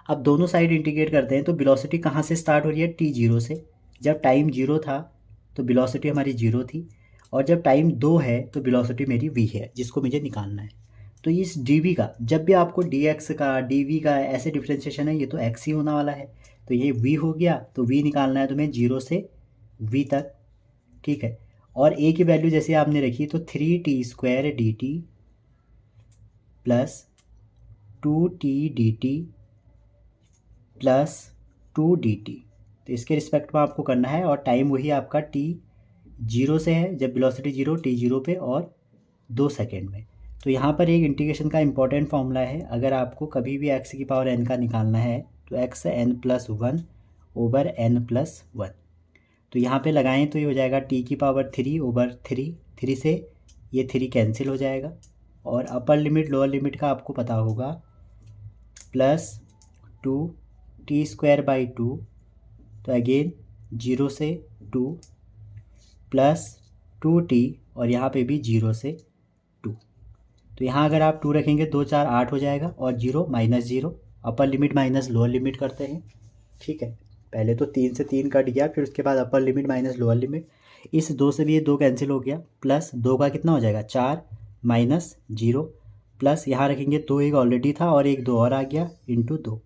अब दोनों साइड इंटीग्रेट करते हैं तो वेलोसिटी कहाँ से स्टार्ट हो रही है, t0 से। जब टाइम 0 था तो वेलोसिटी हमारी 0 थी, और जब टाइम 2 है तो वेलोसिटी मेरी v है, जिसको मुझे निकालना है। तो इस dv का, जब भी आपको dx का dv का ऐसे डिफ्रेंशिएशन है, ये तो x ही होने वाला है, तो ये v हो गया। तो v निकालना है तुम्हें 0 से v तक, ठीक है। और a की वैल्यू जैसे आपने रखी तो 3t² dt plus 2t dt plus 2 dt, तो इसके रिस्पेक्ट में आपको करना है। और टाइम वही आपका t 0 से है, जब वेलोसिटी 0 t0 पे, और 2 सेकेंड में। तो यहाँ पर एक इंटीग्रेशन का इंपॉर्टेंट फॉर्मूला है। अगर आपको कभी भी x की पावर n का निकालना है तो x n+1 ओवर n+1। तो यहाँ पे लगाएं तो ये हो जाएगा t की पावर 3 ओवर 3, 3 से ये 3 कैंसिल हो जाएगा, और अपर लिमिट लोअर लिमिट का आपको पता होगा, +2t² 2, तो अगेन 0 से 2 +2t और यहाँ पे भी 0 से 2। तो यहाँ अगर आप 2 रखेंगे 2 4 8 हो जाएगा और 0 -0, upper limit minus lower limit करते हैं। ठीक है, पहले तो 3 से 3 कट गया, फिर उसके बाद upper limit minus lower limit. इस 2 से भी ये 2 कैंसिल हो गया, प्लस 2 का कितना हो जाएगा 4 -0, प्लस यहाँ रखेंगे 2 एक ऑलरेडी था और एक 2 और आ गया इंटू 2,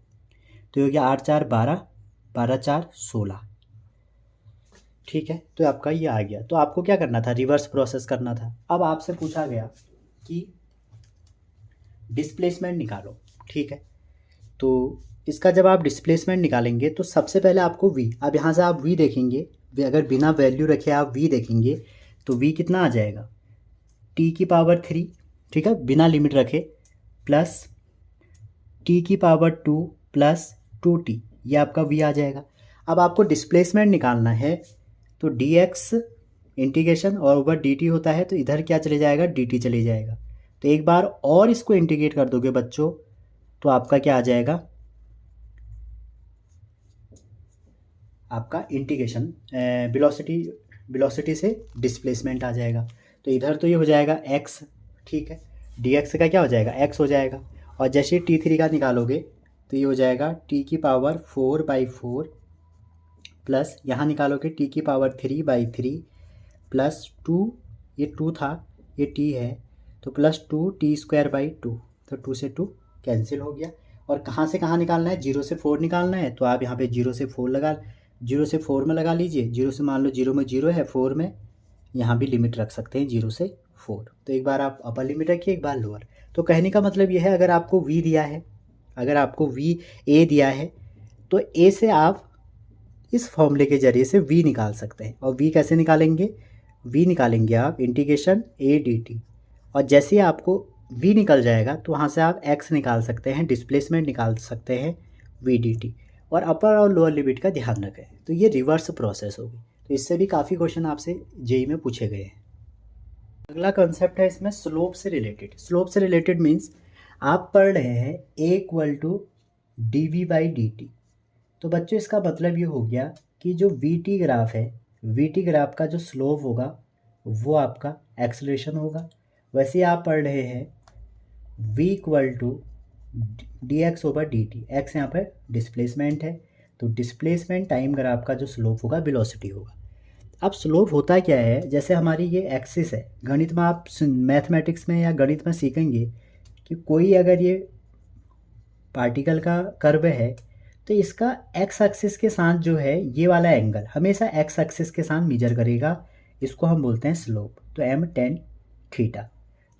तो ये हो गया 8 4 12, 12 4 16। ठीक है, तो आपका ये आ गया। तो आपको क्या करना था, रिवर्स प्रोसेस करना था। अब आपसे पूछा गया कि डिस्प्लेसमेंट निकालो। ठीक है, तो इसका जब आप डिस्प्लेसमेंट निकालेंगे तो सबसे पहले आपको v, अब यहाँ से आप v देखेंगे, अगर बिना वैल्यू रखे आप v देखेंगे तो v कितना आ जाएगा t⁻3, ठीक है, बिना लिमिट रखे, प्लस t⁻2 प्लस 2t, ये आपका v आ जाएगा। अब आपको डिस्प्लेसमेंट निकालना है तो dx इंटीग्रेशन और ऊपर dt होता है, तो इधर क्या चले जाएगा dt चले जाएगा। तो एक बार और इसको इंटीग्रेट कर दोगे बच्चों तो आपका क्या आ जाएगा, आपका इंटीग्रेशन वेलोसिटी से डिस्प्लेसमेंट आ जाएगा। तो इधर तो ये हो जाएगा x, ठीक है, dx का क्या हो जाएगा x हो जाएगा। और जैसे t3 का निकालोगे तो ये हो जाएगा t⁻4/4 प्लस यहाँ निकालोगे t⁻3/3 प्लस 2, ये 2 था ये t है, तो +2t²/2, तो 2 से 2 कैंसिल हो गया। और कहाँ से कहाँ निकालना है, 0 से 4 निकालना है, तो आप यहाँ पे 0 से 4 लगा, 0 से 4 में लगा लीजिए। 0 से मान लो 0 में 0 है, 4 में यहाँ भी लिमिट रख सकते हैं 0 से 4। तो एक बार आप अपर लिमिट रखिए, एक बार लोअर। तो कहने का मतलब ये है, अगर आपको v दिया है, अगर आपको a दिया है तो a से आप इस फॉर्मूले के ज़रिए से v निकाल सकते हैं। और v कैसे निकालेंगे, v निकालेंगे आप इंटीग्रेशन a dt, और जैसे ही आपको v निकल जाएगा तो वहाँ से आप x निकाल सकते हैं, डिस्प्लेसमेंट निकाल सकते हैं v dt। और अपर और लोअर लिमिट का ध्यान रखें, तो ये रिवर्स प्रोसेस होगी। तो इससे भी काफ़ी क्वेश्चन आपसे जेई में पूछे गए हैं। अगला कंसेप्ट है इसमें स्लोप से रिलेटेड। स्लोप से रिलेटेड मीन्स आप पढ़ रहे हैं a = dv/dt। तो बच्चों इसका मतलब ये हो गया कि जो vt ग्राफ है, vt ग्राफ का जो स्लोप होगा वो आपका एक्सेलरेशन होगा। वैसे आप पढ़ रहे हैं v = dx/dt, x यहाँ पर डिस्प्लेसमेंट है, तो डिस्प्लेसमेंट टाइम ग्राफ का जो स्लोप होगा वेलोसिटी होगा। अब स्लोप होता क्या है, जैसे हमारी ये एक्सिस है, गणित में आप मैथमेटिक्स में या गणित में सीखेंगे कि कोई अगर ये पार्टिकल का कर्व है तो इसका एक्स एक्सिस के साथ जो है ये वाला एंगल हमेशा एक्स एक्सिस के साथ मेजर करेगा, इसको हम बोलते हैं स्लोप। तो m tan थीटा।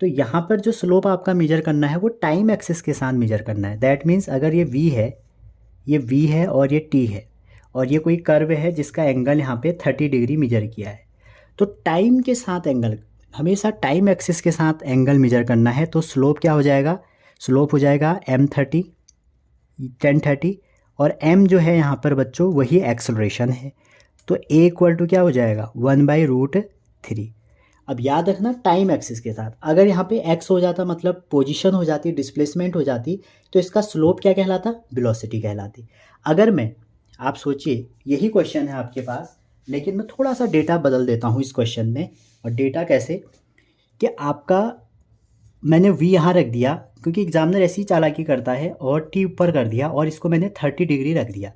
तो यहाँ पर जो स्लोप आपका मेजर करना है वो टाइम एक्सिस के साथ मेजर करना है। दैट मीन्स अगर ये v है, ये v है और ये t है, और ये कोई कर्व है जिसका एंगल यहाँ पे 30 डिग्री मेजर किया है, तो टाइम के साथ एंगल, हमेशा टाइम एक्सिस के साथ एंगल मेजर करना है। तो स्लोप क्या हो जाएगा, स्लोप हो जाएगा m30 tan 30, और m जो है यहाँ पर बच्चों वही एक्सेलरेशन है, तो a = क्या हो जाएगा 1/√3। अब याद रखना टाइम एक्सिस के साथ, अगर यहाँ पे x हो जाता मतलब पोजीशन हो जाती, डिस्प्लेसमेंट हो जाती, तो इसका स्लोप क्या कहलाता, वेलोसिटी कहलाती। अगर मैं, आप सोचिए यही क्वेश्चन है आपके पास, लेकिन मैं थोड़ा सा डेटा बदल देता हूँ इस क्वेश्चन में। और डेटा कैसे कि आपका मैंने v यहाँ रख दिया, क्योंकि एग्जामिनर ऐसी चालाकी करता है, और t ऊपर कर दिया और इसको मैंने 30 डिग्री रख दिया,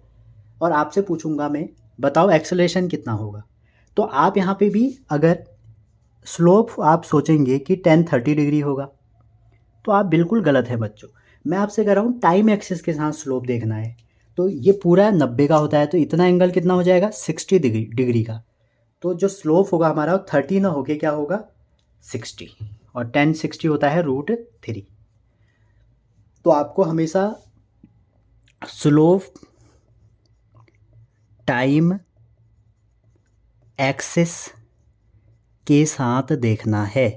और आपसे पूछूंगा मैं बताओ एक्सेलरेशन कितना होगा। तो आप यहाँ पे भी अगर स्लोप आप सोचेंगे कि tan 30 डिग्री होगा, तो आप बिल्कुल गलत है बच्चों। मैं आपसे कह रहा हूँ टाइम एक्सिस के साथ स्लोप देखना है, तो ये पूरा 90 का होता है, तो इतना एंगल कितना हो जाएगा 60 डिग्री का। तो जो स्लोप होगा हमारा 30 ना होके क्या होगा 60, और tan 60 होता है √3। तो आपको हमेशा स्लोप टाइम एक्सिस के साथ देखना है,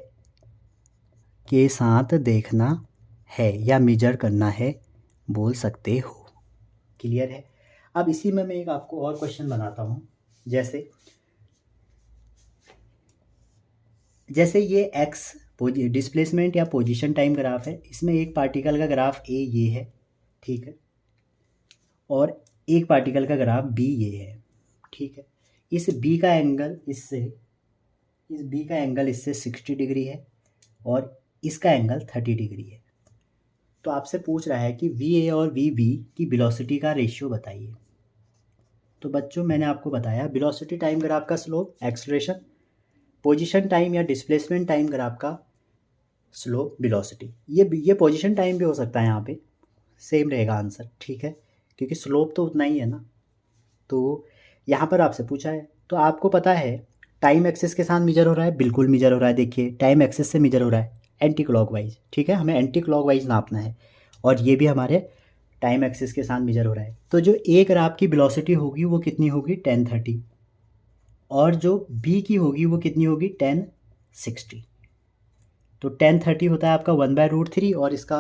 के साथ देखना है या मेजर करना है बोल सकते हो। क्लियर है। अब इसी में मैं एक आपको और क्वेश्चन बनाता हूँ। जैसे ये x डिस्प्लेसमेंट या पोजीशन टाइम ग्राफ है। इसमें एक पार्टिकल का ग्राफ ए ये है, ठीक है, और एक पार्टिकल का ग्राफ बी ये है, ठीक है। इस बी का एंगल इससे 60 डिग्री है और इसका एंगल 30 डिग्री है। तो आपसे पूछ रहा है कि वी ए और वी बी की वेलोसिटी का रेशियो बताइए। तो बच्चों मैंने आपको बताया वेलोसिटी टाइम ग्राफ का स्लोप एक्सेलरेशन, पोजीशन टाइम या डिस्प्लेसमेंट टाइम ग्राफ का स्लोप वेलोसिटी। ये पोजीशन टाइम भी हो सकता है, यहाँ पे सेम रहेगा आंसर, ठीक है, क्योंकि स्लोप तो उतना ही है ना। तो यहाँ पर आपसे पूछा है, तो आपको पता है टाइम एक्सिस के साथ मेजर हो रहा है, बिल्कुल मेजर हो रहा है। देखिए टाइम एक्सिस से मेजर हो रहा है एंटी क्लॉकवाइज, ठीक है, हमें एंटी क्लॉकवाइज नापना है और ये भी हमारे टाइम एक्सिस के साथ मेजर हो रहा है। तो जो ए ग्राफ की वेलोसिटी होगी वो कितनी होगी 1030, और जो बी की होगी वो कितनी होगी 1060। तो 1030 होता है आपका 1/√3 और इसका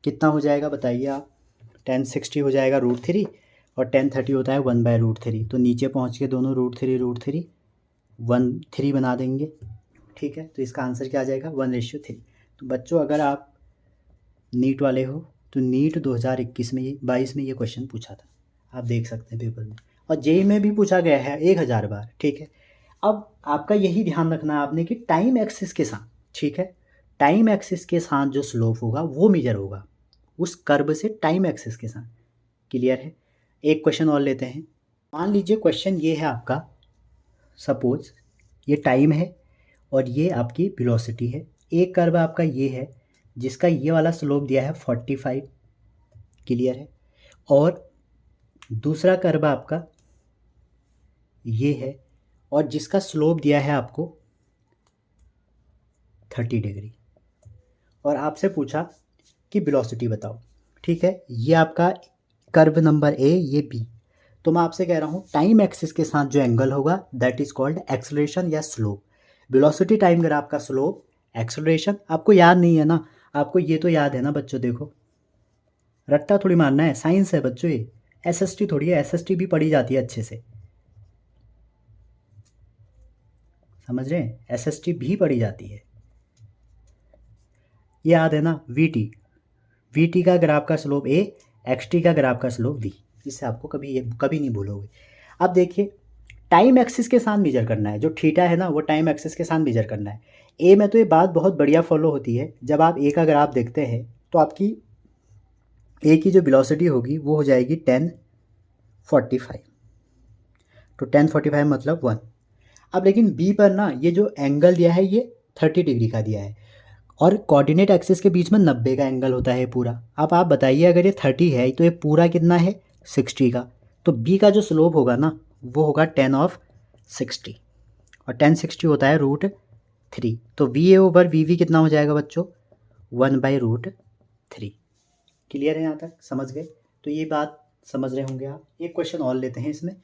कितना हो जाएगा बताइए आप, 1060 हो जाएगा √3 और 1030 होता है 1/√3। तो नीचे पहुंच के दोनों √3 1/3 बना देंगे, ठीक है। तो इसका आंसर क्या आ जाएगा 1:3। तो बच्चों अगर आप नीट वाले हो तो नीट 2021 में 22 में ये क्वेश्चन पूछा था, आप देख सकते हैं पेपर में, और जेई में भी पूछा गया है 1000 बार, ठीक है। अब आपका यही ध्यान रखना है आपने कि टाइम एक्सिस के साथ, ठीक है, टाइम एक्सिस के साथ जो स्लोप होगा वो मेजर होगा उस कर्व से टाइम एक्सिस के साथ। क्लियर है। एक क्वेश्चन और लेते हैं। मान लीजिए क्वेश्चन ये है आपका, सपोज ये टाइम है और ये आपकी वेलोसिटी है। एक कर्व आपका ये है जिसका ये वाला स्लोप दिया है 45, क्लियर है, और दूसरा कर्व आपका ये है और जिसका स्लोप दिया है आपको 30 डिग्री, और आपसे पूछा कि वेलोसिटी बताओ, ठीक है। ये आपका कर्व नंबर ए, ये बी। तो मैं आपसे कह रहा हूँ टाइम एक्सिस के साथ जो एंगल होगा दैट इज कॉल्ड एक्सेलरेशन या स्लोप। वेलोसिटी टाइम ग्राफ का स्लोप एक्सेलरेशन। आपको याद नहीं है ना, आपको ये तो याद है ना बच्चों, देखो रट्टा थोड़ी मारना है, साइंस है बच्चों, ये एसएसटी थोड़ी है, एसएसटी भी पढ़ी जाती है अच्छे से, समझ रहे हैं, एसएसटी भी पढ़ी जाती है। ये याद है ना, वीटी का ग्राफ का स्लोप ए, एक्सटी का ग्राफ का स्लोप वी, इससे आपको कभी नहीं भूलोगे। अब देखिए टाइम एक्सिस के साथ मेजर करना है, जो थीटा है ना वो टाइम एक्सिस के साथ मेजर करना है। ए में तो ये बात बहुत बढ़िया फॉलो होती है, जब आप ए का ग्राफ देखते हैं तो आपकी ए की जो वेलोसिटी होगी वो हो जाएगी 1045, तो 1045 मतलब 1। अब लेकिन बी पर ना ये जो एंगल दिया है ये 30 डिग्री का दिया है और कोऑर्डिनेट एक्सिस के बीच में 90 का एंगल होता है पूरा। अब आप बताइए अगर ये 30 है तो ये पूरा कितना है 60 का, तो बी का जो स्लोप होगा ना वो होगा 10/60 और 1060 होता है √3। तो V A over V V कितना हो जाएगा बच्चों 1/√3। क्लियर है, यहाँ तक समझ गए? तो ये बात समझ रहे होंगे आप। एक क्वेश्चन और लेते हैं। इसमें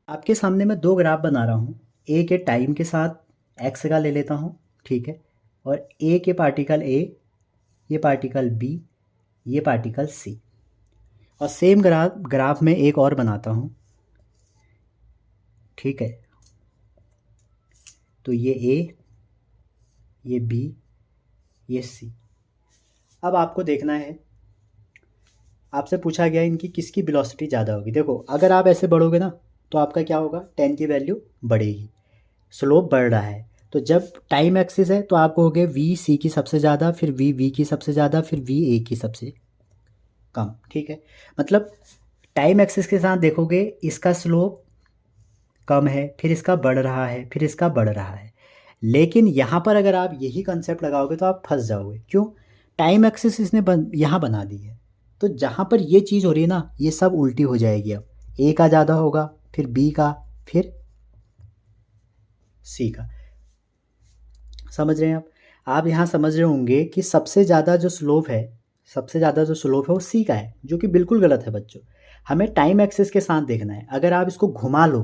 आपके सामने मैं दो ग्राफ बना रहा हूँ, ए के टाइम के साथ एक्स का ले लेता हूँ, ठीक है, और ए के पार्टिकल ए, ये पार्टिकल बी, ये पार्टिकल सी, और सेम ग्राफ में एक और बनाता हूँ, ठीक है। तो ये ए, ये बी, ये सी। अब आपको देखना है, आपसे पूछा गया इनकी किसकी वेलोसिटी ज़्यादा होगी। देखो अगर आप ऐसे बढ़ोगे ना तो आपका क्या होगा 10 की वैल्यू बढ़ेगी, स्लोप बढ़ रहा है। तो जब टाइम एक्सिस है तो आप कहोगे वी सी की सबसे ज़्यादा, फिर वी वी की सबसे ज़्यादा, फिर वी ए की सबसे कम, ठीक है। मतलब टाइम एक्सिस के साथ देखोगे इसका स्लोप कम है, फिर इसका बढ़ रहा है, फिर इसका बढ़ रहा है। लेकिन यहाँ पर अगर आप यही कंसेप्ट लगाओगे तो आप फंस जाओगे। क्यों? टाइम एक्सिस इसने यहाँ बना दी है, तो जहाँ पर ये चीज़ हो रही है ना ये सब उल्टी हो जाएगी। अब ए का ज़्यादा होगा, फिर बी का, फिर सी का। समझ रहे हैं आप यहाँ समझ रहे होंगे कि सबसे ज़्यादा जो स्लोप है वो सी का है, जो कि बिल्कुल गलत है बच्चों। हमें टाइम एक्सिस के साथ देखना है, अगर आप इसको घुमा लो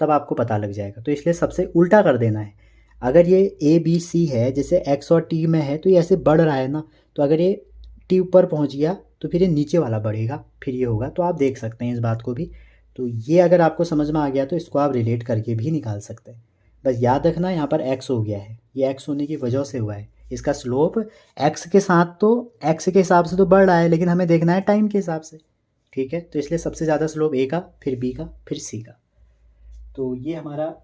तब आपको पता लग जाएगा। तो इसलिए सबसे उल्टा कर देना है। अगर ये ए बी सी है, जैसे एक्स और टी में है, तो ये ऐसे बढ़ रहा है ना, तो अगर ये टी ऊपर पहुंच गया तो फिर ये नीचे वाला बढ़ेगा, फिर ये होगा। तो आप देख सकते हैं इस बात को भी। तो ये अगर आपको समझ में आ गया तो इसको आप रिलेट करके भी निकाल सकते हैं। बस याद रखना यहाँ पर x हो गया है, ये x होने की वजह से हुआ है। इसका स्लोप x के साथ तो x के हिसाब से तो बढ़ रहा है, लेकिन हमें देखना है टाइम के हिसाब से, ठीक है। तो इसलिए सबसे ज़्यादा स्लोप a का, फिर b का, फिर c का। तो ये हमारा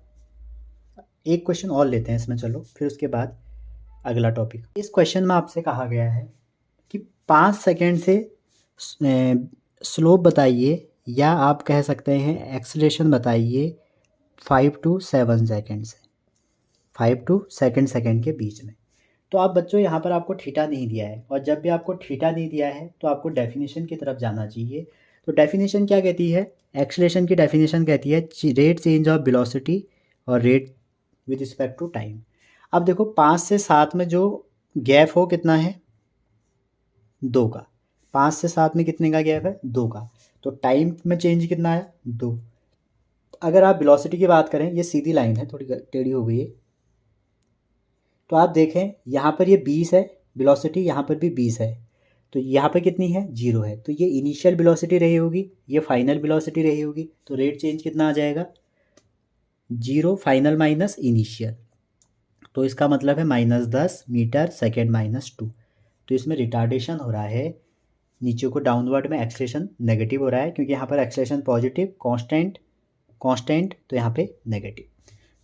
एक क्वेश्चन और लेते हैं इसमें, चलो फिर उसके बाद अगला टॉपिक। इस क्वेश्चन में आपसे कहा गया है कि 5 सेकेंड से स्लोप बताइए, या आप कह सकते हैं एक्सीलरेशन बताइए 5 to 7 सेकेंड से, 5 to सेकेंड के बीच में। तो आप बच्चों यहाँ पर आपको थीटा नहीं दिया है, और जब भी आपको थीटा नहीं दिया है तो आपको डेफिनेशन की तरफ जाना चाहिए। तो डेफिनेशन क्या कहती है? एक्सीलरेशन की डेफिनेशन कहती है रेट चेंज ऑफ वेलोसिटी और rate with respect to time. अब देखो 5 से 7 में जो गैप हो कितना है? 2 का। 5 से 7 में कितने का गैप है? 2 का। तो टाइम में चेंज कितना है? 2। अगर आप वेलोसिटी की बात करें, ये सीधी लाइन है, थोड़ी टेढ़ी हो गई है, तो आप देखें यहाँ पर ये 20 है वेलोसिटी, यहाँ पर भी 20 है, तो यहाँ पर कितनी है? 0 है। तो ये इनिशियल वेलोसिटी रही होगी, ये फाइनल वेलोसिटी रही होगी, तो रेट चेंज कितना आ जाएगा? 0 फाइनल माइनस इनिशियल, तो इसका मतलब है -10 मीटर सेकेंड -2। तो इसमें रिटार्डेशन हो रहा है, नीचे को डाउनवर्ड में एक्सेलेरेशन नेगेटिव हो रहा है, क्योंकि यहाँ पर एक्सेलेरेशन पॉजिटिव कांस्टेंट, तो यहाँ पे नेगेटिव।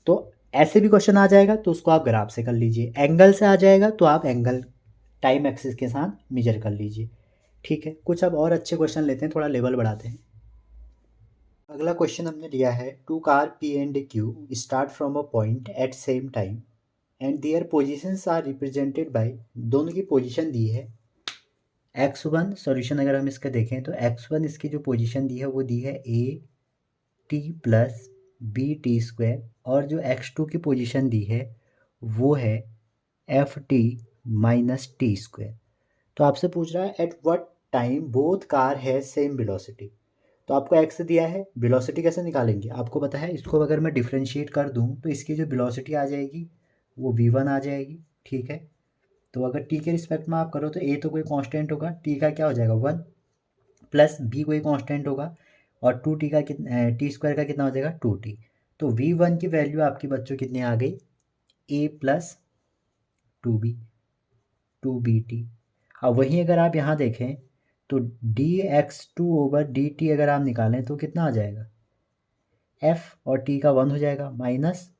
तो ऐसे भी क्वेश्चन आ जाएगा तो उसको आप ग्राफ से कर लीजिए, एंगल से आ जाएगा तो आप एंगल टाइम एक्सिस के साथ मेजर कर लीजिए, ठीक है। कुछ अब और अच्छे क्वेश्चन लेते हैं, थोड़ा लेवल बढ़ाते हैं। अगला क्वेश्चन हमने लिया है, two car P and Q start from a point at same time and their positions are represented by, दोनों की पोजीशन दी है x1। सॉल्यूशन अगर हम इसका देखें तो x1 इसकी जो पोजीशन दी है वो दी है a t plus b t², और जो x2 की पोजीशन दी है वो है f t माइनस t²। तो आपसे पूछ रहा है at what time both car है सेम वेलोसिटी। तो आपको x दिया है, वेलोसिटी कैसे निकालेंगे? आपको पता है, इसको अगर मैं डिफ्रेंशिएट कर दूं तो इसकी जो वेलोसिटी आ जाएगी वो v1 आ जाएगी, ठीक है। तो अगर t के रिस्पेक्ट में आप करो तो a तो कोई कांस्टेंट होगा, t का क्या हो जाएगा 1, प्लस b कोई कांस्टेंट होगा, और 2t का t² का कितना हो जाएगा 2t। तो v1 की वैल्यू आपकी बच्चों कितनी आ गई? a plus 2bt। अब वहीं अगर आप यहाँ देखें तो dx2/dt अगर आप निकालें तो कितना आ जाएगा? f और t का 1 हो जाएगा माइनस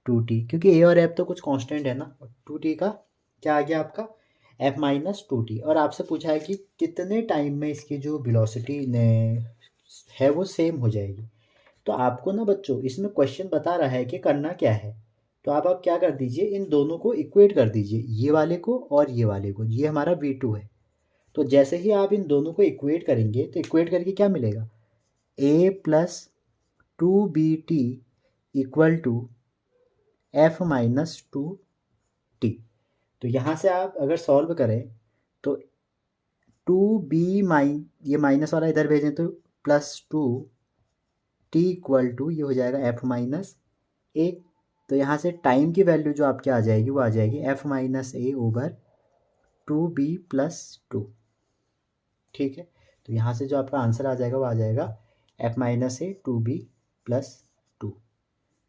2t, क्योंकि a और f तो कुछ कांस्टेंट है ना, और 2t का क्या आ गया आपका? f minus 2t। और आपसे पूछा है कि कितने टाइम में इसकी जो वेलोसिटी है वो सेम हो जाएगी। तो आपको ना बच्चों इसमें क्वेश्चन बता रहा है कि करना क्या है। तो आप क्या कर दीजिए, इन दोनों को इक्वेट कर दीजिए, ये वाले को और ये वाले को। ये हमारा v2 है, तो जैसे ही आप इन दोनों को इक्वेट करेंगे तो इक्वेट करके क्या मिलेगा? a plus 2bt equal to f minus 2t। तो यहाँ से आप अगर सॉल्व करें तो 2b ये माइनस वाला इधर भेजें तो प्लस 2t इक्वल टू ये हो जाएगा f माइनस a। तो यहाँ से टाइम की वैल्यू जो आपकी आ जाएगी वो आ जाएगी f minus a over 2b plus 2, ठीक है। तो यहाँ से जो आपका आंसर आ जाएगा वो आ जाएगा f minus a 2b plus 2।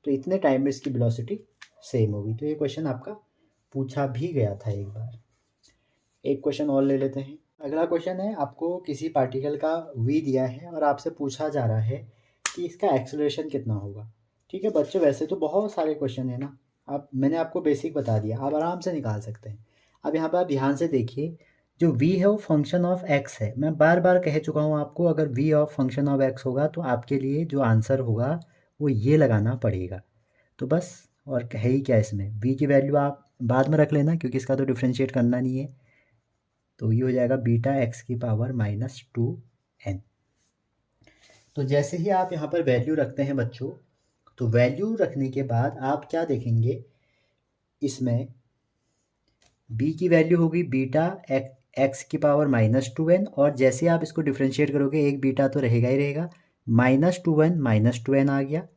तो इतने टाइम में इसकी वेलोसिटी सेम होगी। तो ये क्वेश्चन आपका पूछा भी गया था एक बार। एक क्वेश्चन और ले लेते हैं। अगला क्वेश्चन है, आपको किसी पार्टिकल का v दिया है और आपसे पूछा जा रहा है कि इसका एक्सेलरेशन कितना होगा, ठीक है। बच्चों वैसे तो बहुत सारे क्वेश्चन है ना, आप मैंने आपको बेसिक बता दिया, आप आराम से निकाल सकते हैं। अब यहाँ पर आप ध्यान से देखिए, जो v है वो फंक्शन ऑफ x है। मैं बार बार कह चुका हूँ आपको, अगर v of function of x होगा तो आपके लिए जो आंसर होगा वो ये लगाना पड़ेगा। तो बस, और है ही क्या इसमें, v की वैल्यू आप बाद में रख लेना क्योंकि इसका तो डिफ्रेंशिएट करना नहीं है। तो ये हो जाएगा बीटा x की पावर -2n। तो जैसे ही आप यहाँ पर वैल्यू रखते हैं बच्चों, तो वैल्यू रखने के बाद आप क्या देखेंगे, इसमें b की वैल्यू होगी बीटा x की पावर -2n, और जैसे आप इसको डिफ्रेंशिएट करोगे एक बीटा तो रहेगा ही रहेगा, -2n आ गया,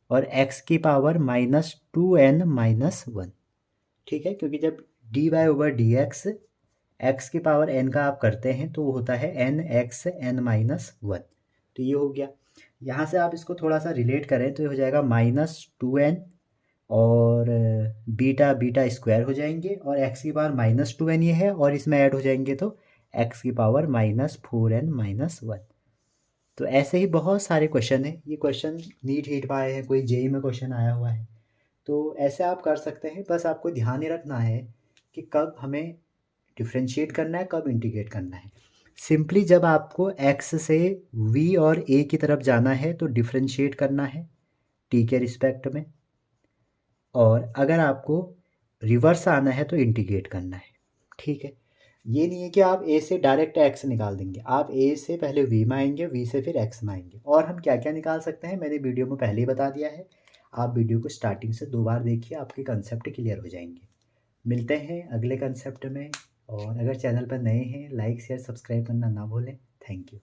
और x की पावर -2n-1, ठीक है। क्योंकि जब dy/dx x की पावर n का आप करते हैं तो वो होता है nxn-1। तो ये हो गया। यहाँ से आप इसको थोड़ा सा रिलेट करें तो ये हो जाएगा -2n और बीटा बीटा स्क्वायर हो जाएंगे और एक्स की पावर -2n ये है और इसमें ऐड हो जाएंगे तो एक्स की पावर -4n -1। तो ऐसे ही बहुत सारे क्वेश्चन हैं। ये क्वेश्चन नीट हीट में आए हैं, कोई जेई में क्वेश्चन आया हुआ है। तो ऐसे आप कर सकते हैं, बस आपको ध्यान ही रखना है कि कब हमें डिफ्रेंशिएट करना है, कब इंटीग्रेट करना है। सिंपली जब आपको एक्स से वी और ए की तरफ जाना है तो डिफ्रेंशिएट करना है टी के रिस्पेक्ट में, और अगर आपको रिवर्स आना है तो इंटीग्रेट करना है। ठीक है, ये नहीं है कि आप ए से डायरेक्ट एक्स निकाल देंगे, आप ए से पहले वी में आएंगे, वी से फिर एक्स में आएंगे। और हम क्या क्या निकाल सकते हैं मैंने वीडियो में पहले ही बता दिया है, आप वीडियो को स्टार्टिंग से 2 बार देखिए, आपके कंसेप्ट क्लियर हो जाएंगे। मिलते हैं अगले कंसेप्ट में, और अगर चैनल पर नए हैं लाइक शेयर सब्सक्राइब करना ना भूलें। Thank you.